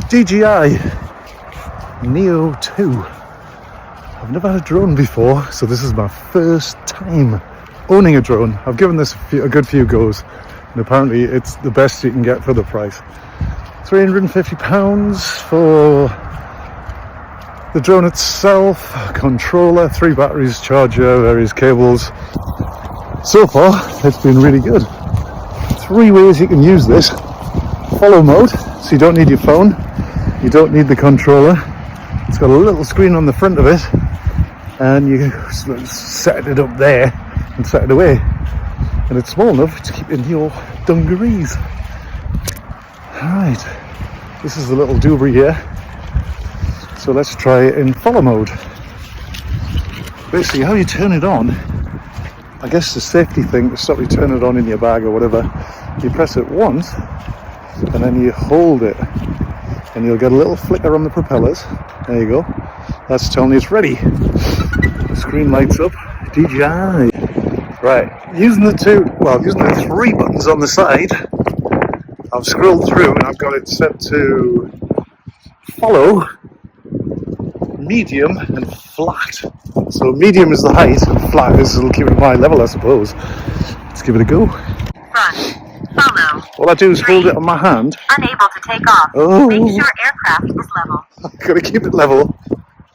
DJI Neo 2. I've never had a drone before, so this is my first time owning a drone. I've given this a good few goes, and apparently it's the best you can get for the price. £350 for the drone itself, controller, 3 batteries, charger, various cables. So far, it's been really good. 3 ways you can use this. Follow mode, so you don't need your phone, you don't need the controller. It's got a little screen on the front of it, and you set it up there and set it away. And it's small enough to keep in your dungarees. Alright, this is the little doobry here. So let's try it in follow mode. Basically, how you turn it on, I guess the safety thing to stop you turning it on in your bag or whatever, you press it once and then you hold it and you'll get a little flicker on the propellers. There you go. That's telling you it's ready. The screen lights up. DJI. Right, using the 3 buttons on the side, I've scrolled through and I've got it set to follow, medium and flat. So medium is the height and flat is, it'll keep it at my level, I suppose. Let's give it a go. Front, follow. All I do is hold it on my hand. Unable to take off. Oh. Make sure aircraft is level. I've got to keep it level.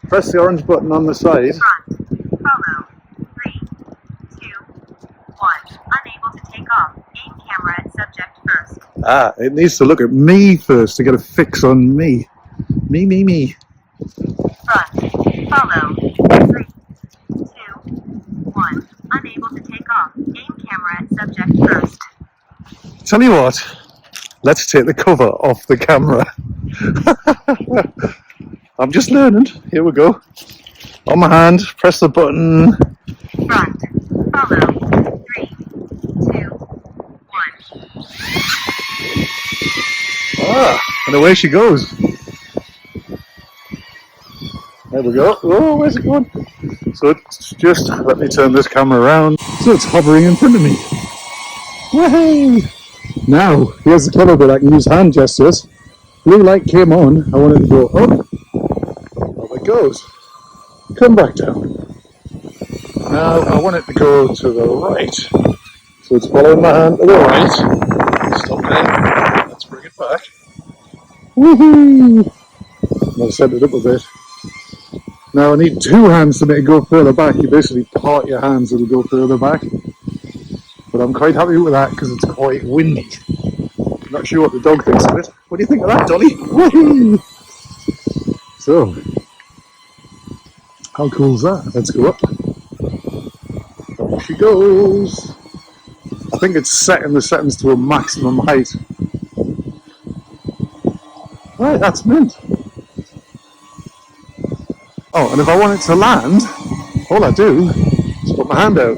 Press the orange button on the side. Front, follow. 3, 2, 1. Unable to take off. Aim camera at subject first. Ah, it needs to look at me first to get a fix on me. Me. Front, follow. 3, 2, 1. Unable to take off. Aim camera at subject first. Tell you what, let's take the cover off the camera. I'm just learning. Here we go. On my hand, press the button. Front, follow. 3, 2, 1. Ah, and away she goes. There we go. Oh, where's it going? So it's just, let me turn this camera around. So it's hovering in front of me. Woohoo! Now, here's the clever bit. I can use hand gestures. Blue light came on. I want it to go up. Up it goes. Come back down. Now, I want it to go to the right. So it's following my hand to the right. Stop there. Let's bring it back. Woohoo! I'll set it up a bit. Now I need 2 hands to make it go further back. You basically part your hands, it'll go further back. But I'm quite happy with that because it's quite windy. I'm not sure what the dog thinks of it. What do you think of that, Dolly? Woohoo! So, how cool is that? Let's go up. Up she goes. I think it's setting the settings to a maximum height. Right, that's mint. Oh, and if I want it to land, all I do is put my hand out.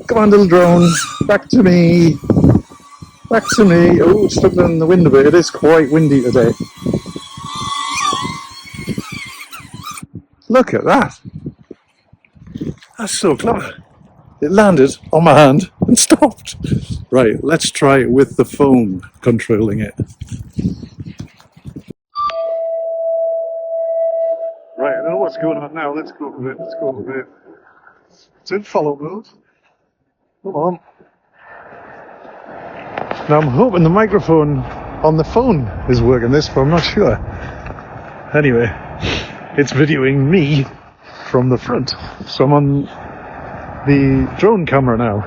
Come on, little drone, back to me. Back to me. Oh, it's stuck in the wind a bit. It is quite windy today. Look at that. That's so clever. It landed on my hand and stopped. Right, let's try it with the phone controlling it. Right, I know what's going on now. Let's go with it. It's in follow mode. Come on. Now I'm hoping the microphone on the phone is working this, but I'm not sure. Anyway, it's videoing me from the front. So I'm on the drone camera now.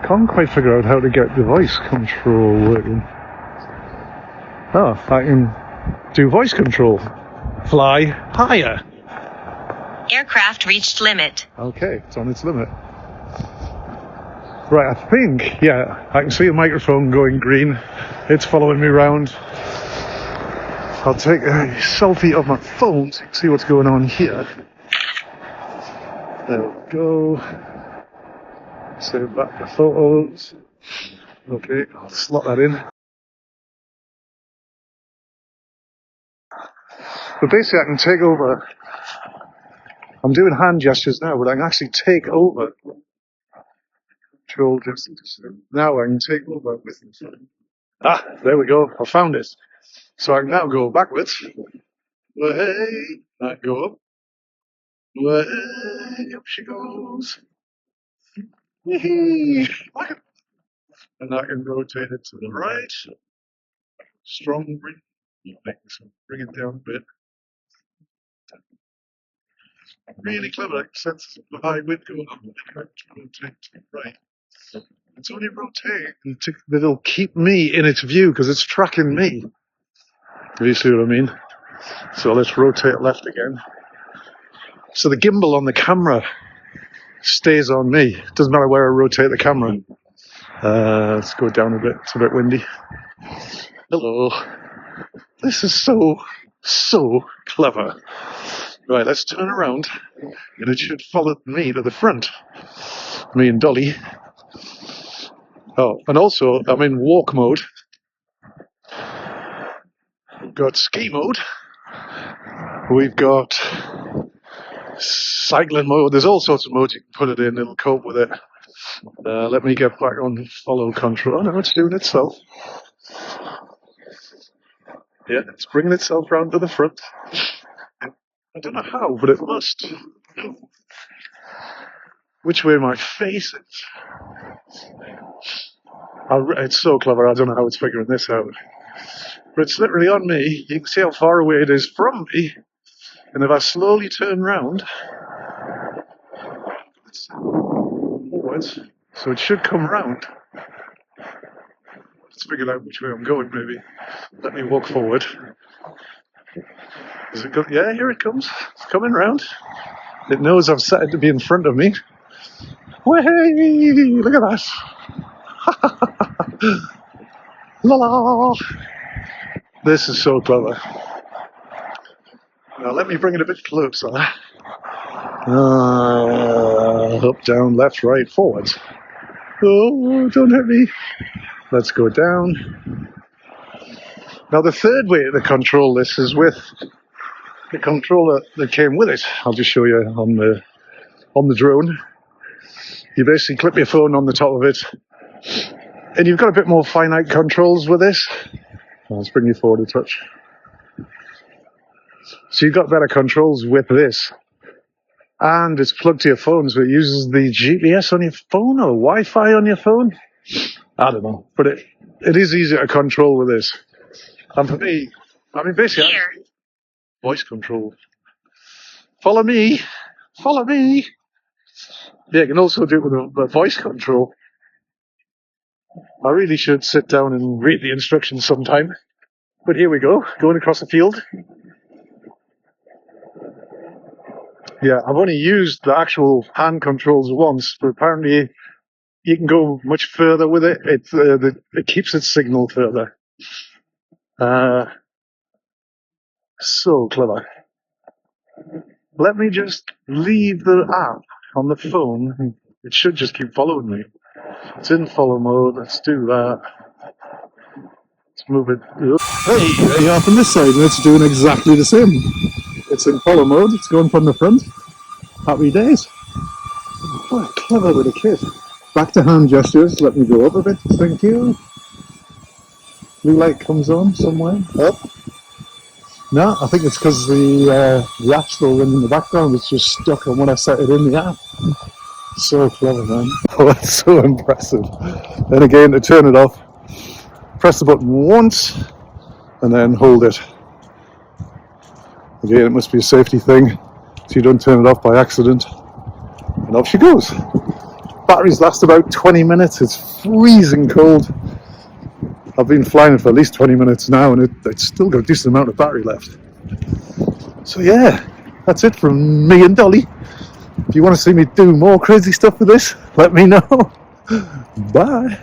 Can't quite figure out how to get the voice control working. Oh, I can do voice control. Fly higher. Aircraft reached limit. Okay, it's on its limit. Right, I think, yeah, I can see a microphone going green. It's following me around. I'll take a selfie of my phone to see what's going on here. There we go. Save back the photos. Okay, I'll slot that in. But basically I can take over. I'm doing hand gestures now, but I can actually take over. Control gestures. Now I can take over with. Ah, there we go. I found it. So I can now go backwards. Way, I go up. Way, up she goes. Whee! And I can rotate it to the right. Strong bring. Bring it down a bit. Really clever. Sense of high wind going up and rotate to the right. It's only rotating that it'll keep me in its view because it's tracking me. Do you see what I mean? So let's rotate left again. So the gimbal on the camera stays on me. It doesn't matter where I rotate the camera. Let's go down a bit. It's a bit windy. Hello. This is so clever. Right, let's turn around and it should follow me to the front. Me and Dolly. Oh, and also I'm in walk mode. We've got ski mode. We've got cycling mode. There's all sorts of modes you can put it in. It'll cope with it. Let me get back on follow control. Oh, no, it's doing itself. Yeah, it's bringing itself round to the front. I don't know how, but it must. Which way my face is. It's so clever. I don't know how it's figuring this out. But it's literally on me. You can see how far away it is from me. And if I slowly turn round, it's forwards, so it should come round. Let's figure out which way I'm going, maybe. Let me walk forward. Is it yeah, here it comes. It's coming round. It knows I've set it to be in front of me. Way! Look at that. La la! This is so clever. Now let me bring it a bit closer. Up, down, left, right, forwards. Oh, don't hit me. Let's go down. Now the third way to control this is with the controller that came with it. I'll just show you on the drone. You basically clip your phone on the top of it, and you've got a bit more finite controls with this. Let's bring you forward a touch. So you've got better controls with this. And it's plugged to your phone, so it uses the GPS on your phone or Wi-Fi on your phone. I don't know. But it is easier to control with this. And for me, I mean, basically, voice control. Follow me. Follow me. Yeah, you can also do it with a voice control. I really should sit down and read the instructions sometime. But here we go, going across the field. Yeah, I've only used the actual hand controls once, but apparently you can go much further with it. It keeps its signal further. So clever. Let me just leave the app on the phone. It should just keep following me. It's in follow mode. Let's do that. Let's move it. Hey, there you are from this side, and it's doing exactly the same. It's in follow mode. It's going from the front. Happy days. What a clever little kid. Back to hand gestures. Let me go up a bit. Thank you. Blue light comes on somewhere. Up. No, I think it's because the app's still running in the background. It's just stuck on when I set it in the app. So clever, man. Oh, that's so impressive. And again, to turn it off, press the button once and then hold it. Again, it must be a safety thing, so you don't turn it off by accident. And off she goes. Batteries last about 20 minutes. It's freezing cold. I've been flying it for at least 20 minutes now, and it's still got a decent amount of battery left. So yeah, that's it from me and Dolly. If you want to see me do more crazy stuff with this, let me know. Bye.